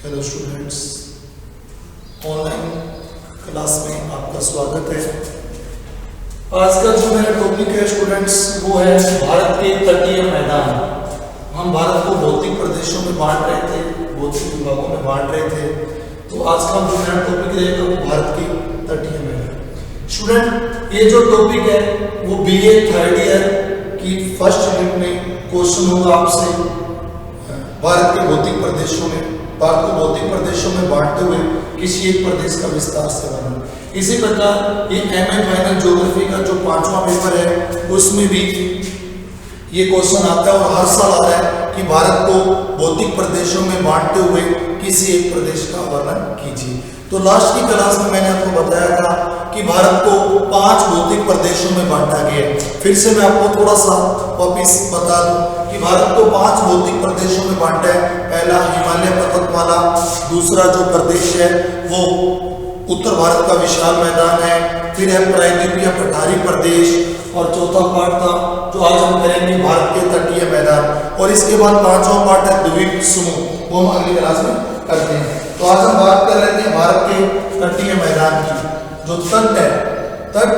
Hello students, online class में आपका स्वागत है। आज का जो मेरा टॉपिक है स्टूडेंट्स वो है भारत के तटीय मैदान। हम भारत को भौतिक प्रदेशों में बांट रहे थे, भौतिक विभागों में बांट रहे थे। तो आज का जो मेरा टॉपिक रहेगा वो भारत के तटीय मैदान। स्टूडेंट, ये जो टॉपिक है वो बीए थर्ड ईयर की फर्स्ट यूनिट में क्वेश्चन होगा आपसे। भारत के भौतिक प्रदेशों में, भारत को भौतिक प्रदेशों में बांटते हुए किसी एक प्रदेश का विस्तार से वर्णन। इसी प्रकार ये एमए फाइनल ज्योग्राफी का जो 5वां पेपर है उसमें भी ये क्वेश्चन आता है और हर साल आ रहा है कि भारत को भौतिक प्रदेशों में बांटते हुए किसी एक प्रदेश का वर्णन कीजिए। तो लास्ट की क्लास में मैंने आपको बताया था कि भारत को 5 भौतिक प्रदेशों में बांटा गया है। फिर से मैं आपको थोड़ा सा वापिस बता दूं कि भारत को 5 भौतिक प्रदेशों में बांटा है। पहला हिमालय पर्वतमाला, दूसरा जो प्रदेश है वो उत्तर भारत का विशाल मैदान है, फिर है प्रायद्वीपीय पठारी प्रदेश, और चौथा पार्ट था जो आज हम करेंगे भारत के तटीय मैदान, और इसके बाद 5वां पार्ट है द्वीप समूह, वो हम अगली क्लास में करते हैं। तो आज हम बात कर लेते हैं भारत के तटीय मैदान की। जो तट है, तट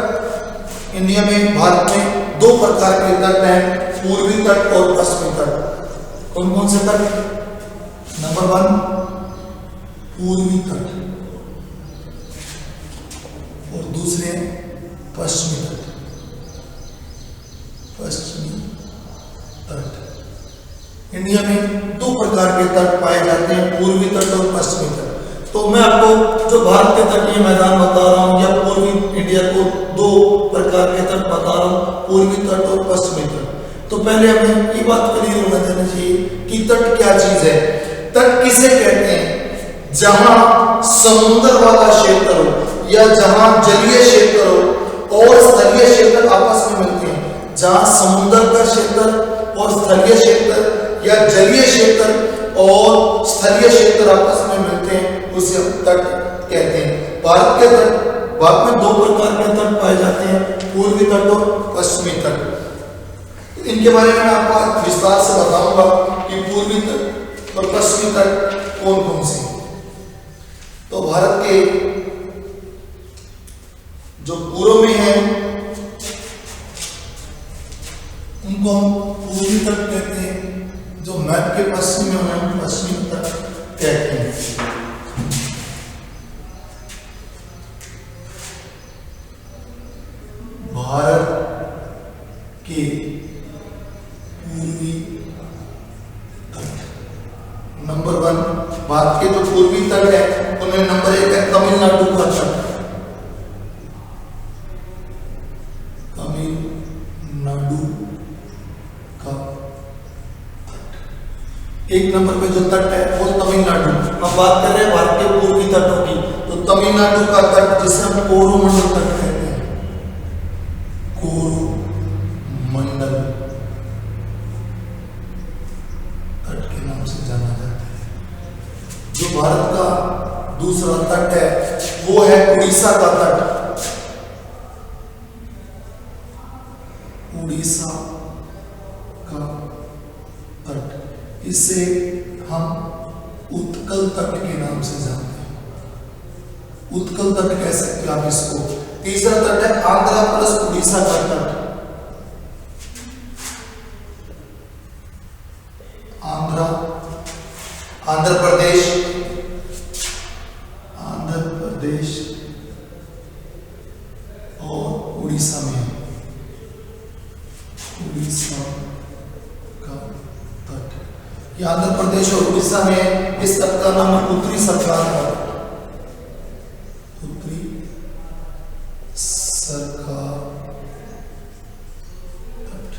इंडिया में, भारत में 2 प्रकार के तट हैं, पूर्वी तट और पश्चिमी तट। कौन कौन से तट? नंबर 1 पूर्वी तट और दूसरे पश्चिमी तट। पश्चिमी तट इंडिया में 2 प्रकार के तट पाए जाते हैं, पूर्वी तट और पश्चिमी तट। तो मैं आपको जो भारत के तटीय मैदान बता रहा हूं या पूर्वी इंडिया को 2 प्रकार के तट बता रहा हूं, पूर्वी तट और पश्चिमी तट। तो पहले हमें ये बात क्लियर होना चाहिए कि तट क्या चीज है। तट किसे कहते हैं? जहां समुद्र वाला क्षेत्र हो या जहां जलीय क्षेत्र हो और स्थलीय क्षेत्र आपस में मिलते हैं। जहां समुद्र का क्षेत्र और स्थलीय क्षेत्र या जलीय क्षेत्र और स्थलीय क्षेत्र आपस में मिलते हैं उसे हम तट कहते हैं। भारत के तट, भारत में 2 प्रकार के तट पाए जाते हैं, पूर्वी तट और पश्चिमी तट। इनके बारे में मैं आपको विस्तार से बताऊंगा कि पूर्वी तट और पश्चिमी तट कौन कौन से। तो भारत के जो पूर्व में है उनको हम पूर्वी तट कहते हैं, जो मैप के पश्चिम में हम पश्चिमी तट कहते हैं। भारत के पूर्वी तट, नंबर 1 भारत के जो पूर्वी तट है उनमें नंबर 1 है तमिलनाडु का तट। तमिलनाडु का तट 1 नंबर पे जो तट है वो तमिलनाडु। हम बात कर रहे हैं भारत के पूर्वी तटों की, तो तमिलनाडु का तट जिसे हम कोरोमंडल तट कहते हैं, कोरोमंडल तट के नाम से जाना जाता है। जो भारत का दूसरा तट है वो है उड़ीसा का तट। उड़ीसा का तट, इसे हम उत्कल तट के नाम से जानते हैं। उत्कल तट कह सकते हैं आप इसको। तीसरा तट है आंध्र प्लस उड़ीसा का तट। आंध्र प्रदेश, आंध्र प्रदेश और उड़ीसा में, उड़ीसा का तट। ये आंध्र प्रदेश और उड़ीसा में इस तट का नाम उत्तरी सरकार है। उत्तरी सरकार तट।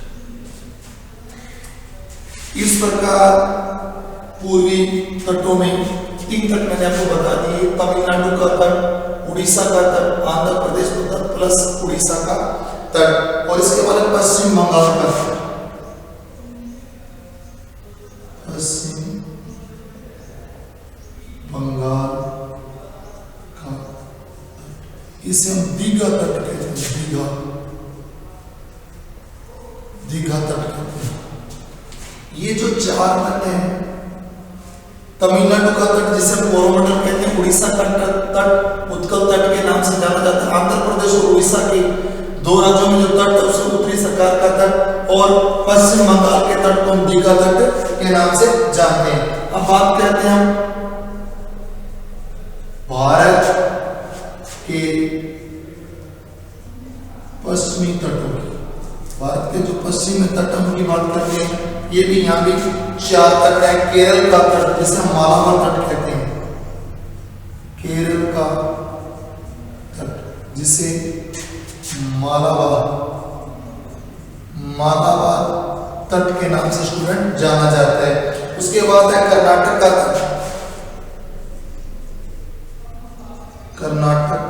इस प्रकार पूर्वी तटों में 3 तट मैंने आपको बता दिए, तमिलनाडु का तट, उड़ीसा का तट, आंध्र प्रदेश का तट प्लस उड़ीसा का तट, और इसके बाद पश्चिम बंगाल का तट। पश्चिम बंगाल का तट, इसे हम दीघा तट कहते हैं। दीघा, दीघा तट कहते हैं। ये जो 4 तट हैं तमिलनाडु का तट जिसे हम कोरोमंडल कहते हैं, उड़ीसा का तट उत्कल तट के नाम से जाना जाता है। आंध्र प्रदेश और उड़ीसा के दो राज्यों में जो तट है उसे उत्तरी सरकार का तट, और पश्चिम बंगाल के तट को हम दीघा तट के नाम से जानते हैं। अब बात करते हैं हम भारत के पश्चिमी तटों की। भारत के जो पश्चिमी तट है उनकी बात करते हैं। ये भी यहाँ भी 4 तट है। केरल का तट जिसे हम मालाबार तट कहते हैं, केरल का तट जिसे मालाबार तट के नाम से स्टूडेंट जाना जाता है। उसके बाद है कर्नाटक का तट, कर्नाटक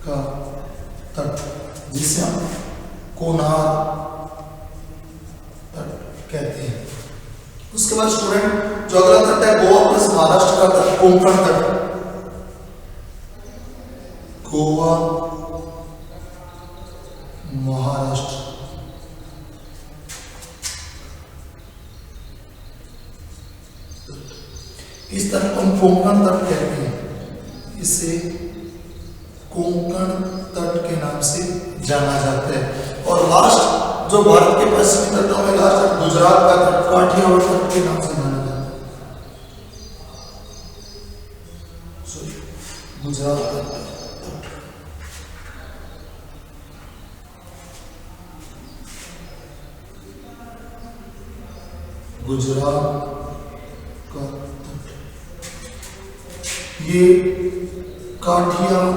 का तट जिसे हम कोनार तट कहते हैं। उसके बाद स्टूडेंट जो अगला तट है गोवा प्लस महाराष्ट्र का तट, कोंकण तट, गोवा महाराष्ट्र। इस तट को हम कोंकण तट कहते हैं, इसे कोंकण तट के नाम से जाना जाता है। और लास्ट जो भारत के पश्चिमी तटों में लास्ट तट गुजरात का तट, काठियावाड़ तट के नाम से जाना जाता है, गुजरात का तट। गुजरात का तट ये काठियावाड़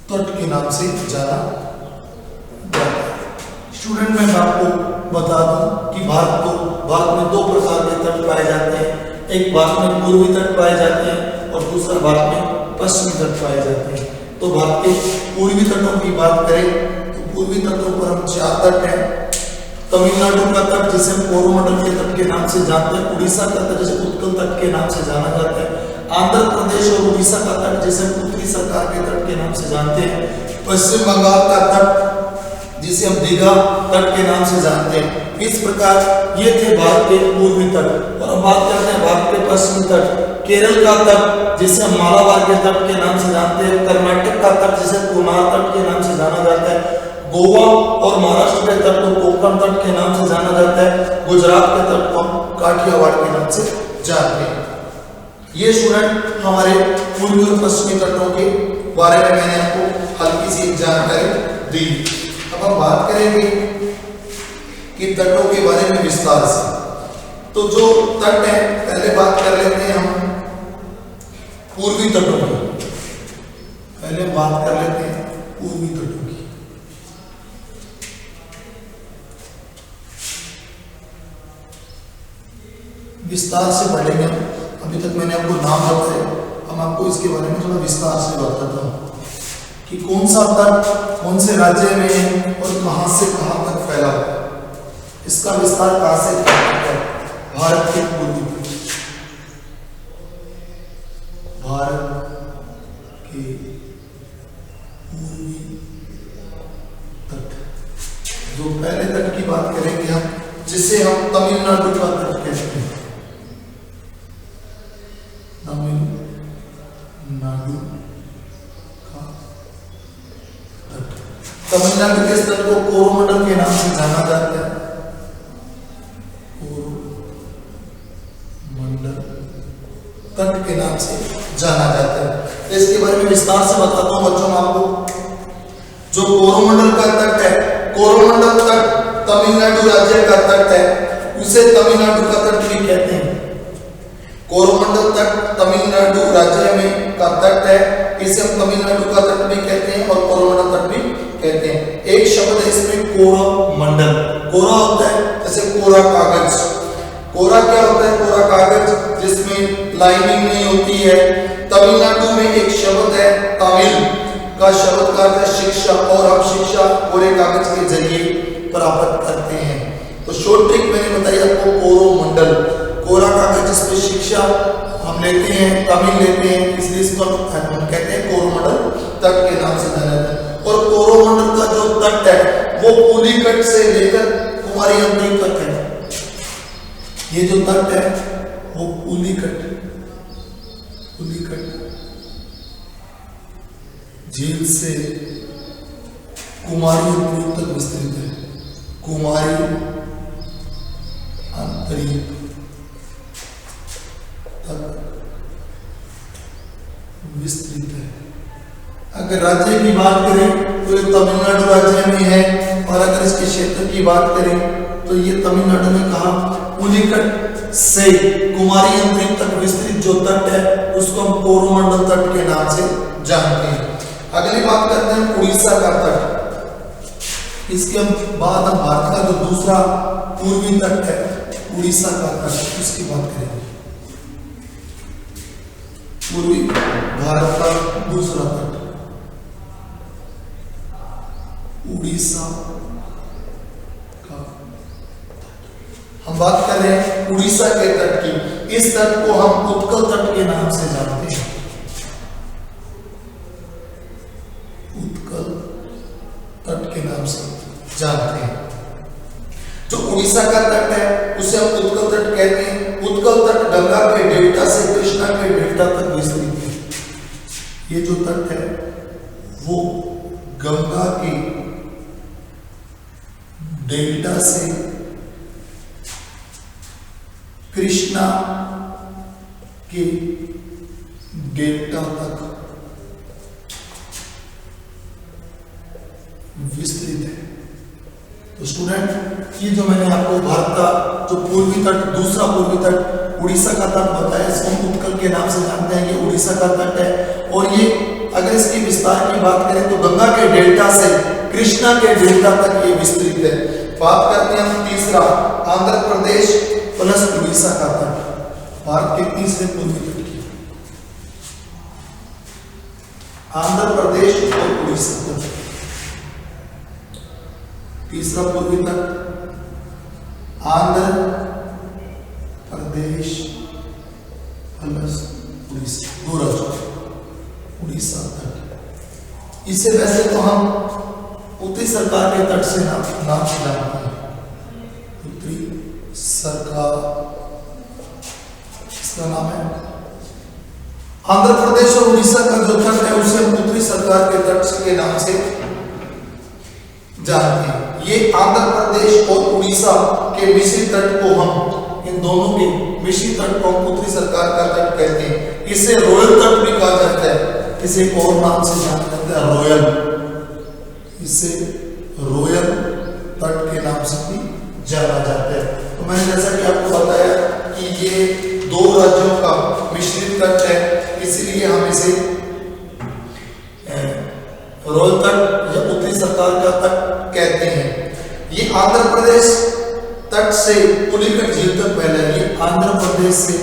तट के नाम से जाना जाता है। स्टूडेंट मैं आपको बता दूं कि भारत में 2 प्रकार के तट पाए जाते हैं। एक भारत में पूर्वी तट पाए जाते हैं और दूसरा भारत में पश्चिमी तट पाए जाते हैं। तो भारत के पूर्वी तटों की बात करें तो पूर्वी तटों पर हम 4 तट हैं। तमिलनाडु का तट जिसे हम कोरोमंडल के तट के नाम से जानते हैं, उड़ीसा का तट जिसे उत्कल तट के नाम से जाना जाता है, आंध्र प्रदेश और उड़ीसा का तट जिसे हम उत्तरी सरकार के तट के नाम से जानते हैं, पश्चिम बंगाल का तट जिसे हम दीघा तट के नाम से जानते हैं। इस प्रकार ये थे भारत के पूर्वी तट। और अब बात करते हैं भारत के पश्चिमी तट। केरल का तट जिसे हम मालाबार के तट के नाम से जानते हैं, कर्नाटक का तट जिसे कोनार तट के नाम से जाना जाता है, गोवा और महाराष्ट्र के तट को कोंकण तट के नाम से जाना जाता है, गुजरात के तट को काठियावाड़ के नाम से जानते हैं। ये स्टूडेंट हमारे पूर्वी और पश्चिमी तटों के बारे में मैंने आपको हल्की सी जानकारी दी। अब हम बात करेंगे कि तटों के बारे में विस्तार से। तो जो तट है पहले बात कर लेते हैं हम पूर्वी तटों की। पहले बात कर लेते हैं पूर्वी तटों की। विस्तार से पढ़ेंगे। अभी तक मैंने आपको नाम बताया, हम आपको इसके बारे में थोड़ा विस्तार से बताता हूँ कि कौन सा तट कौन से राज्य में है और कहां से कहां तक फैला है। इसका विस्तार कहां से कहां तक है? भारत के पूर्वी तट, भारत के पूर्वी तट। जो पहले तट की बात करेंगे हम, जिसे हम तमिलनाडु का तट कहते हैं, तमिलनाडु का तट। तमिलनाडु के तट को कोरोमंडल के नाम से जाना जाता है, कोरोमंडल तट के नाम से जाना जाता है। तो इसके बारे में विस्तार से बताता हूं बच्चों आपको। जो कोरोमंडल का तट है, कोरोमंडल तट तमिलनाडु राज्य का तट है, उसे तमिलनाडु का तट भी कहते हैं। कोरोमंडल तट तमिलनाडु राज्य में का तट है, इसे हम तमिलनाडु का तट भी कहते हैं और कोरोमंडल तट भी कहते हैं। एक शब्द है इसमें कोरोमंडल। कोरा होता है जैसे कोरा कागज। कोरा क्या होता है? कोरा कागज जिसमें लाइनिंग नहीं होती है। तमिलनाडु में एक शब्द है, तमिल का शब्द का अर्थ है शिक्षा, और हम शिक्षा कोरे कागज के जरिए प्राप्त करते हैं। तो शॉर्ट ट्रिक मैंने बताई आपको, कोरोमंडल कोरा कागज जिसमें शिक्षा हम लेते हैं, तमिल लेते हैं, इसलिए इसको हम कहते हैं कोरोमंडल तट के नाम से जाना जाता है। और कोरोमंडल का जो तट है वो पुलिकट से लेकर कुमारी तक है। ये जो तट है वो पुलिकट झील से कुमारी अंतरीप तक विस्तृत है। कुमारी अंतरीप तक विस्तृत है। अगर राज्य की बात करें तो ये तमिलनाडु राज्य में है, और अगर इसके क्षेत्र की बात करें तो ये तमिलनाडु में कहा पुलिकट से कुमारी अंतरीप तक विस्तृत जो तट है उसको हम कोरोमंडल तट के नाम से जानते हैं। अगली बात करते हैं उड़ीसा का तट। इसके बाद हम भारत का जो दूसरा पूर्वी तट है उड़ीसा का तट, उसकी बात करेंगे। पूर्वी भारत का दूसरा तट उड़ीसा का। हम बात कर रहे हैं उड़ीसा के तट की। इस तट को हम उत्कल तट के नाम से जानते हैं। उत्कल तट के नाम से जानते हैं। जो उड़ीसा का तट है उसे हम उत्कल तट कहते हैं। उत्कल तट गंगा के डेल्टा से कृष्णा के डेल्टा तक विस्तृत है। ये जो तट है वो गंगा के डेल्टा से कृष्णा के डेल्टा तक विस्तृत है। तो स्टूडेंट, ये जो मैंने आपको भारत का जो पूर्वी तट, दूसरा पूर्वी तट उड़ीसा का तट बताया, इसको हम उत्कल के नाम से जानते हैं। ये उड़ीसा का तट है, और ये अगर इसकी विस्तार की बात करें तो गंगा के डेल्टा से कृष्णा के डेल्टा तक ये विस्तृत है। बात करते हैं हम तीसरा, आंध्र प्रदेश प्लस उड़ीसा का तट। भारत के तीसरे पूर्वी तट की आंध्र प्रदेश और उड़ीसा तट। तीसरा पूर्वी तट आंध्र प्रदेश प्लस उड़ीसा, दो राज्य उड़ीसा तट। इसे वैसे तो हम उत्तरी सरकार के तट से नाम से जानते हैं। उत्तरी सरकार इसका नाम है। आंध्र प्रदेश और उड़ीसा का जो तट है उसे हम उत्तरी सरकार के तट के नाम से जानते हैं। ये आंध्र प्रदेश और उड़ीसा के मिश्रित तट को हम, इन दोनों के मिश्रित तट को हम उत्तरी सरकार का तट कहते हैं। इसे रॉयल तट भी कहा जाता है। इसे एक और नाम से जाना जाता है रॉयल। इसे रॉयल तट के नाम से भी जाना जाता है। तो मैंने जैसा कि आपको बताया कि ये दो राज्यों का मिश्रित तट है, इसलिए हम इसे रॉयल तट या उत्तरी सरकार का तट कहते हैं। ये आंध्र प्रदेश तट से पुलिकट झील तक फैला है। ये आंध्र प्रदेश से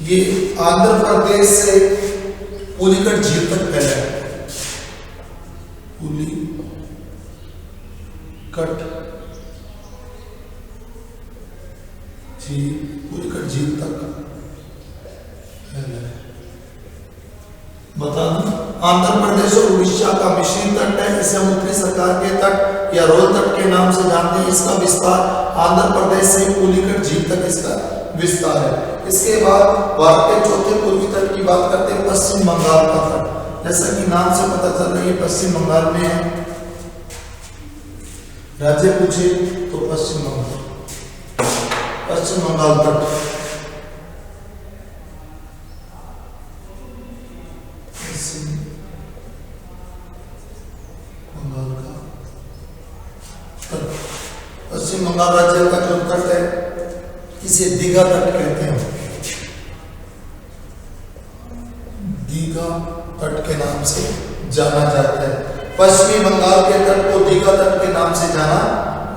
ये आंध्र प्रदेश से पुलिकट झील तक फैला है। पुलिकट झील तक फैला है। बता दूं, आंध्र प्रदेश और उड़ीसा का मिश्रित तट है। इसे हम उत्तरी सरकार के तट या रोल तट के नाम से जानते हैं। इसका विस्तार आंध्र प्रदेश से पुलिकट झील तक इसका विस्तार है। इसके बाद भारत के चौथे पूर्वी तट की बात करते हैं, पश्चिम बंगाल का तट। जैसा कि नाम से पता चल रहा है पश्चिम बंगाल में है। राज्य पूछे तो पश्चिम बंगाल तट। पश्चिम बंगाल राज्य का जो तट है इसे दीघा तट कहते हैं। दीघा तट के नाम से जाना जाता है। पश्चिमी बंगाल के तट को दीघा तट के नाम से जाना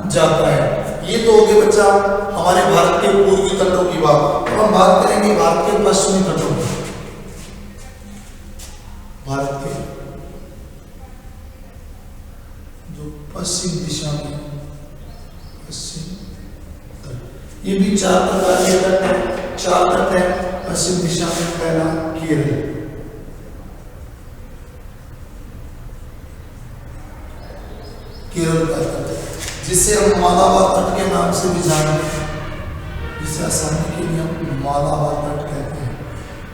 जाता है। ये तो हो गए बच्चा हमारे भारत के पूर्वी तटों की बात। अब हम बात करेंगे भारत के पश्चिमी तटों की। भारत के जो पश्चिम दिशा में ये भी चार प्रकार के तट है। चार तट है पश्चिम दिशा में। पहला केरल, केरल का तट, जिसे हम मालाबार तट के नाम से भी जानते हैं, जिसे आसानी के लिए हम मालाबार तट कहते हैं।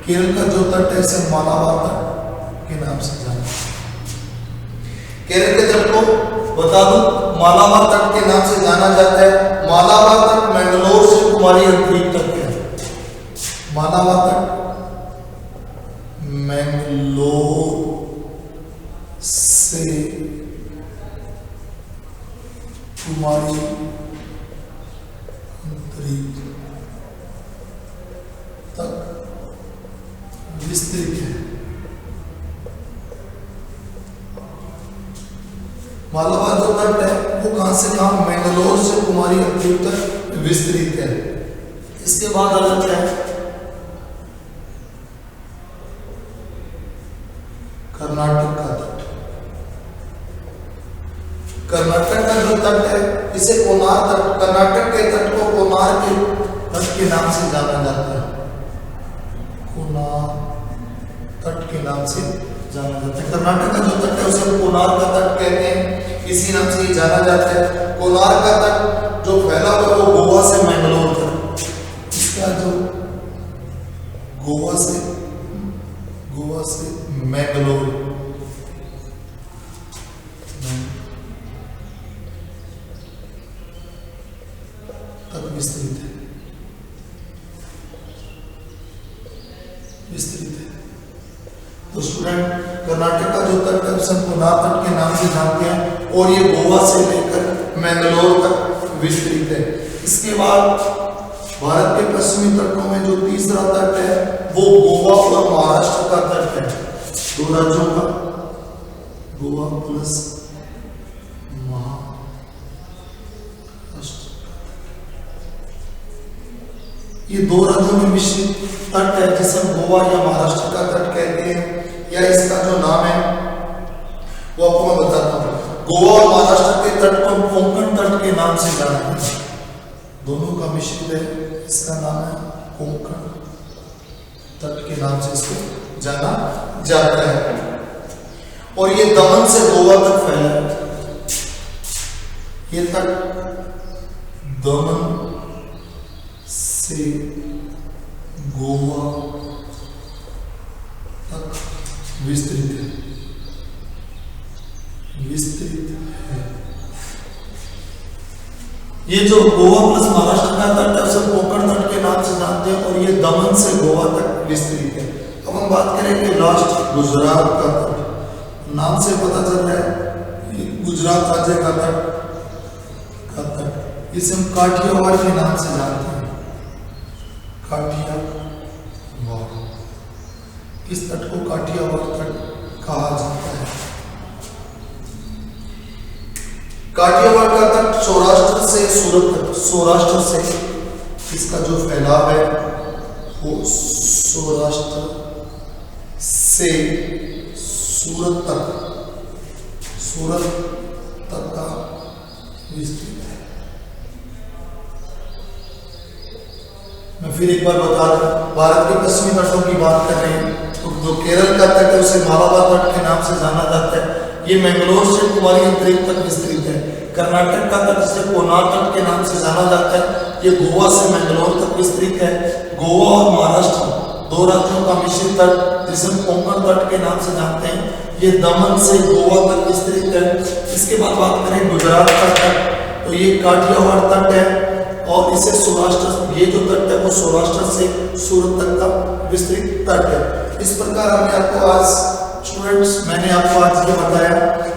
केरल का जो तट है इसे मालाबार तट के नाम से जानते हैं। केरल के तट को बता दूं, मालाबार तट के नाम से जाना जाता है। मालाबार तट मैंगलोर से कुमारी अंतरिक्ष तक है। मालाबार तट मैंगलोर से कुमारी अंतरिक्ष तक विस्तृत है। मालाबार जो तट है वो कहां से कहां, मैंगलोर से कुमारी अंतरिक्ष तक विस्तृत है। इसके बाद आ जाता है कर्नाटक का तट। कर्नाटक का जो तट है इसे कोनार तट, कर्नाटक के तट को कोनार के तट के नाम से जाना जाता है। कोनार तट के नाम से जाना जाता है। कर्नाटक का जो तट है उसे कोनार का तट कहते हैं, इसी नाम से जाना जाता है। कोनार का तट जो फैला हुआ है वो गोवा से मैंगलोर तक, इसका जो गोवा से मैंगलोर तक विस्तृत है। तो स्टूडेंट, कर्नाटक का जो तट है उसे कोनार तट के नाम से जानते हैं और ये गोवा से लेकर मैंगलोर तक विस्तृत है। इसके बाद भारत के पश्चिमी तटों में जो तीसरा तट है वो गोवा और महाराष्ट्र का तट है। दो राज्यों का, गोवा प्लस महाराष्ट्र, ये दो राज्यों में मिश्रित तट है जिसे हम गोवा या महाराष्ट्र का तट कहते हैं, या इसका जो नाम है वो आपको मैं बताता हूँ। गोवा और महाराष्ट्र के तट को कोंकण तट के नाम से जाना जाता है। दोनों का मिश्रित है, इसका नाम है कोंकण तट के नाम से इसको जाना जाता है। और ये दमन से गोवा तक फैला है। ये तट दमन से गोवा तक विस्तृत है। ये जो गोवा प्लस महाराष्ट्र का तट है उसे कोंकण तट के नाम से जानते हैं और ये दमन से गोवा तक विस्तृत है। अब हम बात करेंगे लास्ट गुजरात का तट। नाम से पता चल रहा है गुजरात राज्य का तट, इसे हम काठियावाड़ के नाम से जानते हैं। काठियावाड़, इस तट को काठियावाड़ तट कहा जाता है। काठियावाड़ का तट सौराष्ट्र से सूरत तक, सौराष्ट्र से इसका जो फैलाव है वो सौराष्ट्र से सूरत तक का विस्तृत है। मैं फिर एक बार बता दूं, भारत के पश्चिमी तटों की बात कर रहे हैं तो जो केरल का तट है उसे मालाबार तट के नाम से जाना जाता है। ये मैंगलोर से कुमारी अंतरिक्ष तक विस्तृत है। कर्नाटक का तट जिसे कोनार तट के नाम से जाना जाता है, ये गोवा से मैंगलोर तक विस्तृत है। गोवा और महाराष्ट्र दो राज्यों का मिश्रित तट जिसे हम कोंकण तट के नाम से जानते हैं, ये दमन से गोवा तक विस्तृत है। इसके बाद बात करें गुजरात का तट, तो ये काठियावाड़ तट है और इसे सौराष्ट्र, ये जो तट है वो सौराष्ट्र से सूरत तक का विस्तृत तट है। इस प्रकार हमने आपको आज स्टूडेंट्स, मैंने आपको आज ये बताया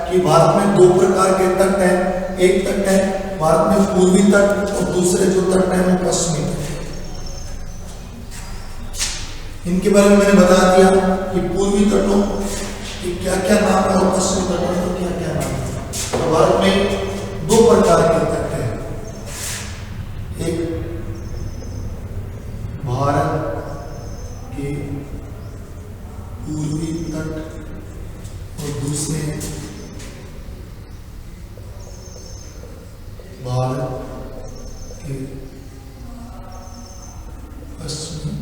कि भारत में दो प्रकार के तट हैं। एक तट है भारत में पूर्वी तट और दूसरे जो तट है वो पश्चिमी तट। इनके बारे में मैंने बता दिया कि पूर्वी तटों के क्या क्या नाम है और पश्चिमी तटों के क्या क्या नाम है। तो भारत में दो प्रकार के तट हैं, एक भारत के पूर्वी तट और दूसरे भारत के पश्चिमी तट।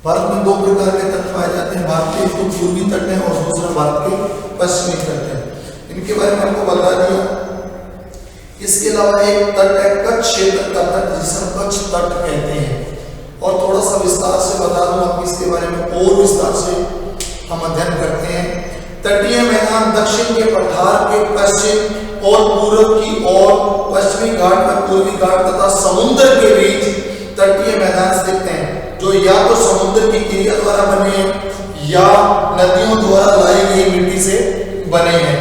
भारत में दो प्रकार के तट पाए जाते हैं, भारत के एक तो पूर्वी तट है और दूसरा भारत के पश्चिमी तट है। इनके बारे में आपको बता दिया। इसके अलावा एक तट है कच्छ क्षेत्र का तट, जिसे हम कच्छ तट कहते हैं। और थोड़ा सा विस्तार से बता दूं आपको इसके बारे में, और विस्तार से हम अध्ययन करते हैं। तटीय मैदान दक्षिण के पठार के पश्चिम और पूर्व की ओर पश्चिमी घाट में पूर्वी घाट तथा समुद्र के बीच तटीय मैदान स्थित हैं, जो या तो समुद्र की क्रिया द्वारा बने हैं या नदियों द्वारा लाई गई मिट्टी से बने हैं।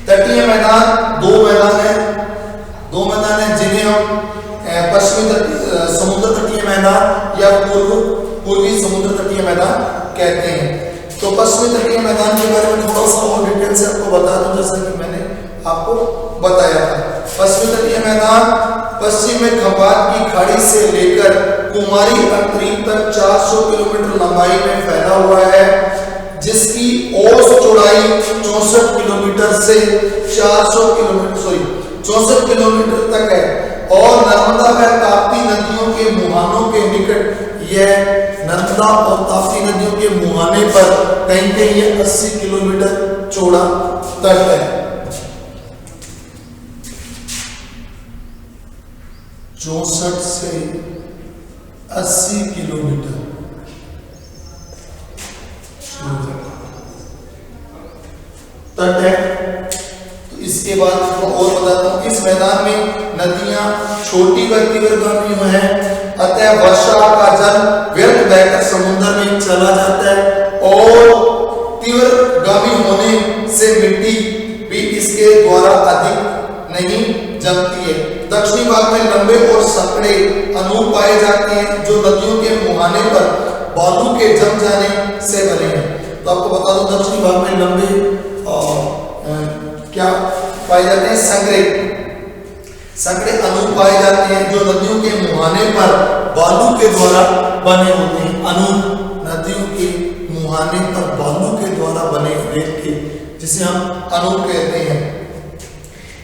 तटीय मैदान दो मैदान है जिन्हें हम पश्चिमी समुद्र तटीय मैदान या पूर्वी समुद्र तटीय मैदान कहते हैं। तो पश्चिमी तटीय मैदान के बारे में थोड़ा सा और डिटेल से आपको बता दूं, जैसा कि मैंने आपको बताया था। पश्चिमी तटीय मैदान पश्चिम में खंबात की खाड़ी से लेकर कुमारी अंतरीप तक 400 किलोमीटर लंबाई में फैला हुआ है, जिसकी औसत चौड़ाई 64 किलोमीटर से 64 किलोमीटर तक है। और नर्मदा व ताप्ती नदियों के मुहानों के निकट यह नर्मदा और ताप्ती नदियों के मुहाने पर कहीं ये 80 किलोमीटर चौड़ा तट है। 64 से 80 किलोमीटर तट है। तो इसके बाद और बताता हूं, इस मैदान में नदियां छोटी व तीव्रगामी हैं, अतः वर्षा का जल व्यर्थ बहकर समुद्र में चला जाता है और तीव्रगामी होने से मिट्टी भी इसके द्वारा अधिक नहीं जमती है। दक्षिणी भाग में लंबे और संकरे अनूप पाए जाते हैं, जो नदियों के मुहाने पर बालू के जम जाने से बने हैं। तो आपको बता दूं, दक्षिणी भाग में लंबे क्या पाए जाते हैं, संकरे अनूप पाए जाते हैं, जो नदियों के मुहाने पर बालू के द्वारा बने होते हैं। अनूप नदियों के मुहाने पर बालू के द्वारा बने रेत के, जिसे हम अनूप कहते हैं।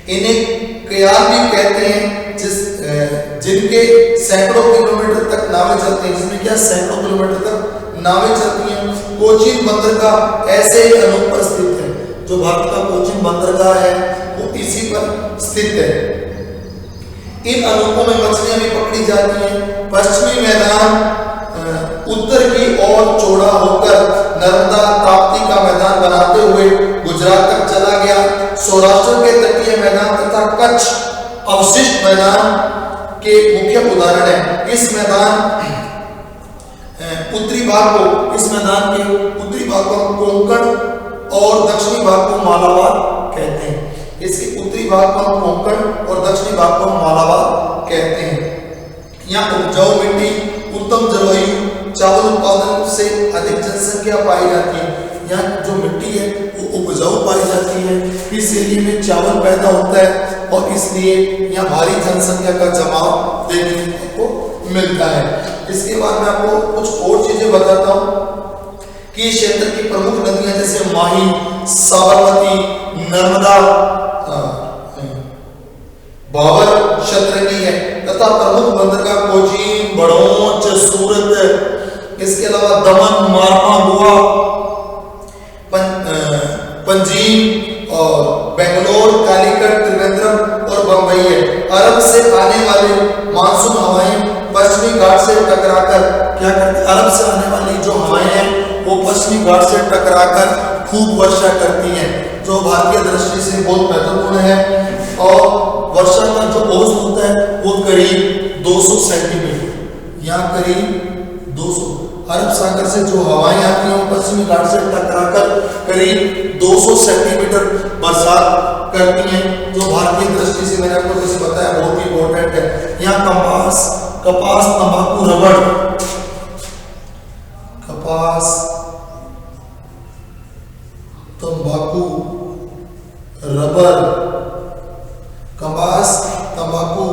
इन्हें कयाल भी कहते हैं, जिनके सैकड़ों किलोमीटर तक नावें चलती हैं। इसमें क्या सैकड़ों किलोमीटर तक नावें चलती हैं। कोचीन बंदरगाह ऐसे ही अनूप पर स्थित है। जो भारत का कोचीन बंदरगाह है वो इसी पर स्थित है। इन अनूपों में मछलियां भी पकड़ी जाती हैं। पश्चिमी मैदान उत्तर की ओर चौड़ा होकर नर्मदा ताप्ती का मैदान बनाते हुए गुजरात तक चला गया। सौराष्ट्र के तटीय मैदान तथा कच्छ अवशिष्ट मैदान के मुख्य उदाहरण है। इस मैदान के उत्तरी भाग को कोंकण और दक्षिणी भाग को मालाबार कहते हैं। इसके उत्तरी भाग को हम कोंकण और दक्षिणी भाग को मालाबार कहते हैं। यहाँ उपजाऊ मिट्टी, उत्तम जलवायु, चावल उत्पादन से अधिक जनसंख्या पाई जाती है। यहाँ जो मिट्टी है वो उपजाऊ पाई जाती है, इस एरिया में चावल पैदा होता है और इसलिए यहाँ भारी जनसंख्या का जमाव देखने को मिलता है। इसके बाद मैं आपको कुछ और चीजें बताता हूँ कि क्षेत्र की प्रमुख नदियां जैसे माही, साबरमती, नर्मदा, बाबर, शतरंगी है तथा प्रमुख बंदरगाह कोचीन, बड़ौच, सूरत, इसके अलावा दमन, मारवा, गोवा, पंजीम और बेंगलोर, कालीकट, त्रिवेंद्रम और बंबई है। अरब से आने वाले मानसून हवाएं पश्चिमी घाट से टकराकर क्या करती है, अरब से आने वाली जो हवाएं हैं वो पश्चिमी घाट से टकराकर खूब वर्षा करती हैं, जो भारतीय दृष्टि से बहुत महत्वपूर्ण है। और वर्षा का जो औसत होता है वो करीब 200 सेंटीमीटर, यहाँ करीब 200। अरब सागर से जो हवाएं आती हैं वो पश्चिमी घाट से टकराकर करीब 200 सेंटीमीटर बरसात करती हैं, जो भारतीय दृष्टि से मैंने आपको जैसे बताया बहुत ही इंपॉर्टेंट है। यहाँ कपास, तंबाकू, रबड़, कपास, तंबाकू, रबर, कपास, तंबाकू,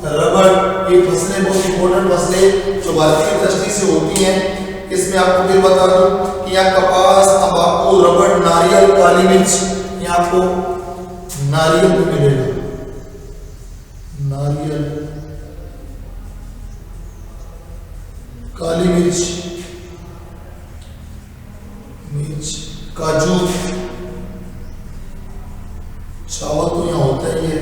रबर, ये फसलें बहुत इंपॉर्टेंट फसलें जो भारतीय दृष्टि से होती हैं। इसमें आपको फिर बता दूं कि यहाँ कपास, तंबाकू, रबर, नारियल, काली मिर्च, यहाँ आपको नारियल भी मिलेगा, नारियल, काली मिर्च, काजू, चावल तो यहाँ होता ही है।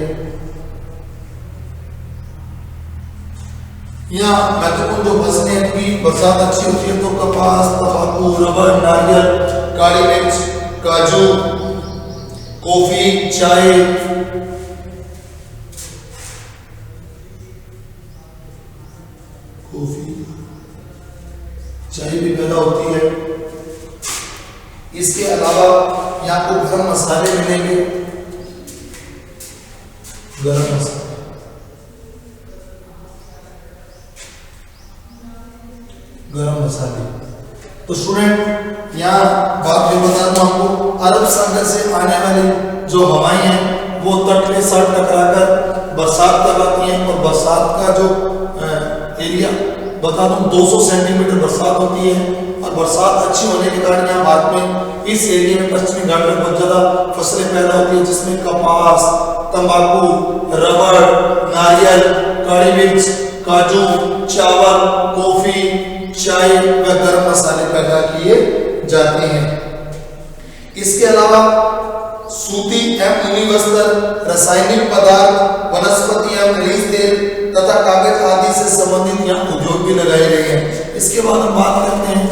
यहाँ महत्वपूर्ण जो फसलें की बरसात अच्छी होती है तो कपास, तंबाकू, रबर, नारियल, काली मिर्च, काजू, कॉफी, चाय, भी पैदा होती है। इसके अलावा यहाँ को गरम मसाले मिलेंगे, गरम मसाले, गरम मसाले। तो स्टूडेंट यहाँ बात भी बता दूं आपको, अरब सागर से आने वाली जो हवाएं हैं वो तट के साथ टकराकर बरसात लगाती हैं और बरसात का जो एरिया बता दूं 200 सेंटीमीटर बरसात होती है। और बरसात अच्छी होने के कारण यहाँ भारत में इस एरिया में पश्चिमी घाट में बहुत ज्यादा फसलें पैदा होती है, जिसमें कपास, तंबाकू, रबर, नारियल, काली मिर्च, काजू, चावल, कॉफी, चाय व गरम मसाले पैदा किए जाते हैं। इसके अलावा सूती एवं ऊनी वस्त्र, रासायनिक पदार्थ, वनस्पति एवं खनिज तेल तथा कागज आदि से संबंधित यहाँ उद्योग भी लगाए गए हैं। इसके बाद हम बात करते हैं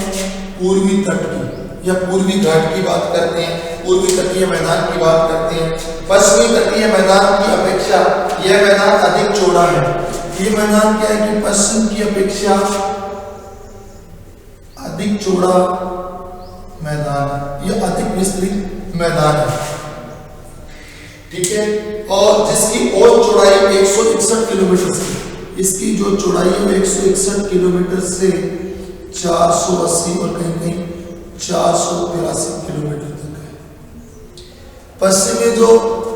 पूर्वी तट की या पूर्वी घाट की बात करते हैं, पूर्वी तटीय मैदान की बात करते हैं। पश्चिमी तटीय मैदान की अपेक्षा यह मैदान अधिक चौड़ा है। ये मैदान क्या है कि पश्चिम की अपेक्षा अधिक चौड़ा मैदान, यह अधिक विस्तृत मैदान है, ठीक है। और जिसकी औसत चौड़ाई 161 किलोमीटर से, इसकी जो चौड़ाई है वो 161 किलोमीटर से 480 और कहीं कहीं 483 किलोमीटर तक है। पश्चिम में जो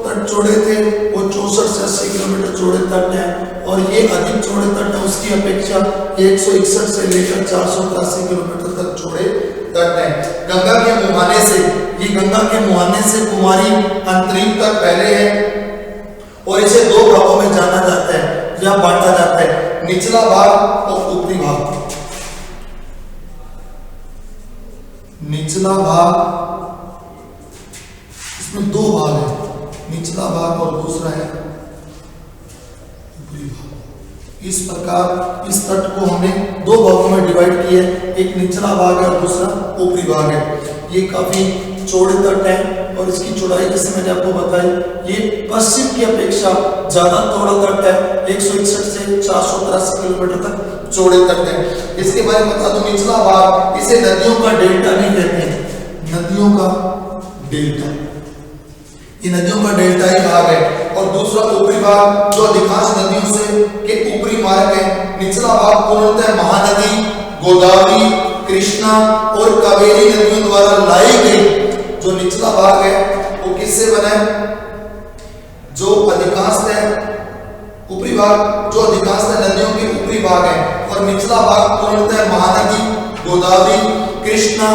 तट चौड़े थे वो 64 से 80 किलोमीटर चौड़े तट हैं और ये अधिक चौड़े तट है, उसकी अपेक्षा 161 से लेकर 483 किलोमीटर तक चौड़े तट हैं। गंगा के मुहाने से, ये गंगा के मुहाने से कुमारी अंतरीप तक फैले हैं और इसे दो भागों में जाना जाता है या बांटा जाता है, निचला भाग और ऊपरी भाग। निचला भाग, इसमें दो भाग है, निचला भाग और दूसरा है ऊपरी भाग। इस प्रकार इस तट को हमने दो भागों में डिवाइड किया है, एक निचला भाग है और दूसरा ऊपरी भाग है। ये काफी चौड़े तट है और इसकी चौड़ाई जैसे मैंने आपको बताई ये पश्चिम की अपेक्षा ज्यादा चौड़ा तट है, 161 से 483 किलोमीटर तक चौड़े तट है। इसके बारे में बता दूं, निचला भाग इसे नदियों का डेल्टा नहीं कहते हैं, नदियों का डेल्टा, ये नदियों का डेल्टा ही भाग है। और दूसरा ऊपरी भाग जो अधिकांश नदियों से के ऊपरी मार्ग है। निचला भाग पूर्णतः महानदी, गोदावरी, कृष्णा और कावेरी नदियों द्वारा लाई गई। जो निचला भाग है वो किससे बना है? जो अधिकांश है ऊपरी भाग, जो अधिकांश नदियों के ऊपरी भाग है और निचला भाग पूर्णतः महानदी, गोदावरी, कृष्णा,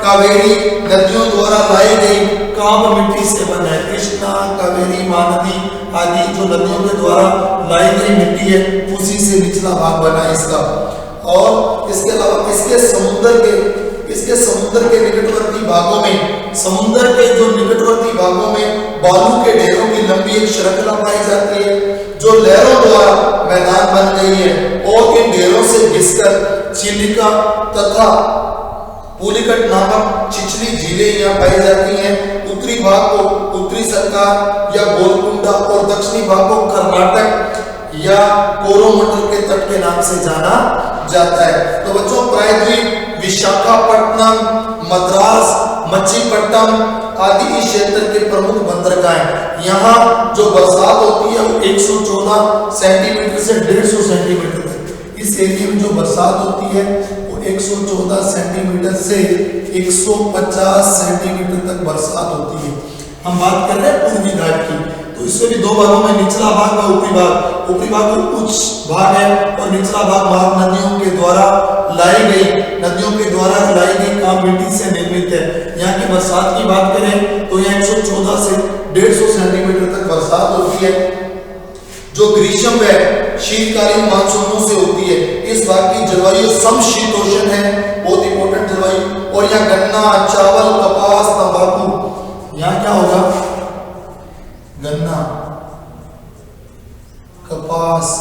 कावेरी नदियों द्वारा लाई गई कांब मिट्टी से बना है। कृष्णा, कावेरी, महानदी आदि जो नदियों के द्वारा लाई गई मिट्टी है उसी से निचला भाग बना है इसका। और इसके अलावा इसके समुद्र के निकटवर्ती भागों में, समुद्र के जो निकटवर्ती भागों में बालू के ढेरों की लंबी एक श्रृंखला पाई जाती है जो लहरों द्वारा मैदान बन गई है और इन ढेरों से घिसकर चिलिका तथा पुलिकट नामक छिछली झीलें यहाँ पाई जाती हैं। उत्तरी भाग को उत्तरी सरकार या गोलकुंडा और दक्षिणी भाग को कर्नाटक या कोरोमंडल के तट के नाम से जाना जाता है। तो बच्चों प्रायद्वीप, विशाखापट्टनम, मद्रास, मछलीपट्टनम आदि इस क्षेत्र के प्रमुख बंदरगाह। यहाँ जो बरसात होती है वो 114 सेंटीमीटर से 150 सेंटीमीटर तक, इस एरिया में जो बरसात होती है वो 114 सेंटीमीटर से 150 सेंटीमीटर तक बरसात होती है। हम बात कर रहे हैं पूर्वी घाट की, तो इसमें भी दो भागों में निचला भाग और ऊपरी भाग। ऊपरी भाग उच्च भाग है और निचला भाग नदियों के द्वारा लाई गई कांब मिट्टी से निर्मित है। यहाँ की बरसात की बात करें तो यहाँ 114 से 150 सेंटीमीटर तक बरसात होती है जो ग्रीष्म व शीतकालीन मानसूनों से होती है। इस भाग की जलवायु समशीतोष्ण है, बहुत इंपॉर्टेंट जलवायु। और यहाँ गन्ना, चावल, कपास, तंबाकू, यहाँ क्या होगा? गन्ना, कपास,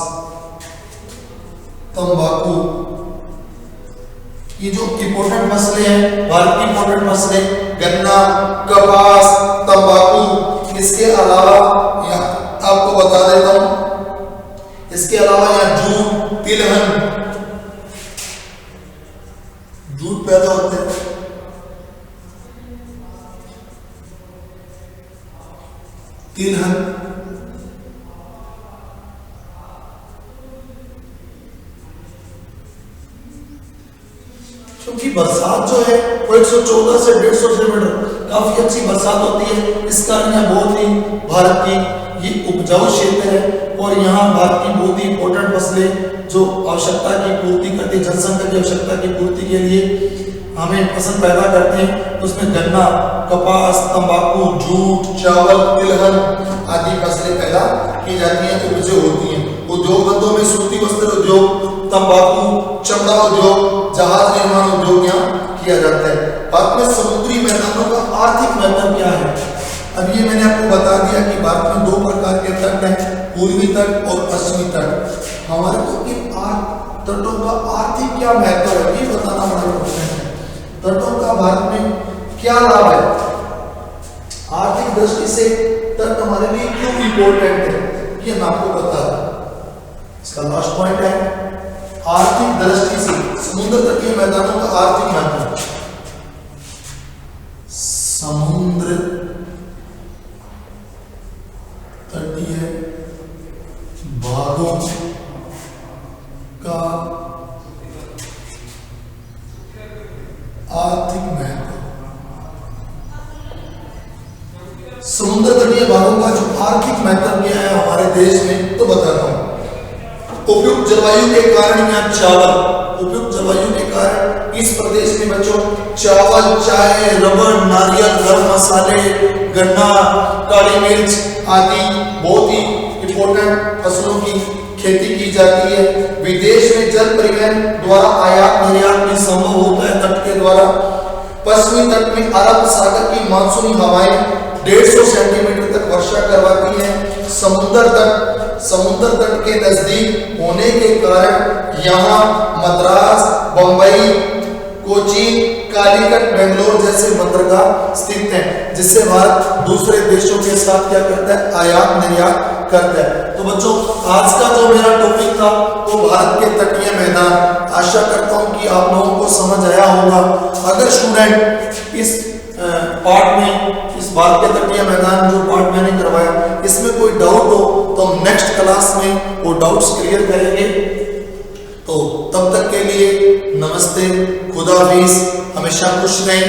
तंबाकू, ये जो इंपॉर्टेंट मसले हैं, भारत की इंपॉर्टेंट मसले, गन्ना, कपास, तंबाकू। इसके अलावा यहाँ आपको बता देता हूं, इसके अलावा यहाँ जूट, तिलहन, जूट पैदा होते हैं, तिलहन, क्योंकि बरसात जो है वो 114 से 150 सेंटीमीटर काफी अच्छी बरसात होती है। इस कारण यह बहुत ही भारत की ये उपजाऊ क्षेत्र है और यहाँ भारत की बहुत ही इंपॉर्टेंट फसलें जो आवश्यकता की पूर्ति करती है, जनसंख्या की आवश्यकता की पूर्ति के लिए हमें फसल पैदा करते हैं। उसमें गन्ना, कपास, तंबाकू, जूट, चावल, तिलहन आदि फसलें पैदा की जाती हैं, उपज होती हैं। उद्योग धंधों में सूती वस्त्र उद्योग, तंबाकू, चमड़ा उद्योग, जहाज निर्माण उद्योग यहाँ किया जाता है। भारत में समुद्री मैदानों का आर्थिक महत्व क्या है? अब ये मैंने आपको बता दिया कि भारत में 2 प्रकार के तट हैं, पूर्वी तट और पश्चिमी तट। हमारे को इन तटों का आर्थिक क्या महत्व है ये बताना बड़ा इम्पोर्टेंट है। तटों का भारत में क्या लाभ है? आर्थिक दृष्टि से तट हमारे लिए क्यों इंपॉर्टेंट है ये मैं आपको बता रहा हूं। इसका लास्ट पॉइंट है आर्थिक दृष्टि से समुद्र तटीय मैदानों का आर्थिक महत्व। समुद्र तटीय भागों का आर्थिक महत्व। समुद्र तटीय भागों का जो आर्थिक महत्व क्या है हमारे देश में तो बताता हूं। उपयुक्त जलवायु के कारण यहाँ चावल, उपयुक्त जलवायु के कारण इस प्रदेश में बच्चों चावल, चाय, रबर, नारियल, गर्म मसाले, गन्ना, काली मिर्च आदि बहुत ही इंपॉर्टेंट फसलों की खेती की जाती है। विदेश में जल परिवहन द्वारा आयात निर्यात भी संभव होता है तट के द्वारा। पश्चिमी तट में अरब सागर की मानसूनी हवाएं 150 सेंटीमीटर तक वर्षा करवाती हैं। समुद्र तट के नजदीक होने के कारण यहाँ मद्रास, बंबई, कोची, कालीकट, बेंगलोर जैसे बंदरगाह स्थित हैं, जिससे भारत दूसरे देशों के साथ क्या करता है? आयात निर्यात करता है। तो बच्चों आज का जो मेरा टॉपिक था वो भारत के तटीय मैदान। आशा करता हूँ कि आप लोगों को समझ आया होगा। अगर स्टूडेंट इस पार्ट में, इस भारत के तटीय मैदान जो पार्ट मैंने करवाया, इसमें कोई डाउट हो तो हम नेक्स्ट क्लास में वो डाउट्स क्लियर करेंगे। तो तब तक के लिए नमस्ते, खुदा हाफिज़, हमेशा खुश रहें।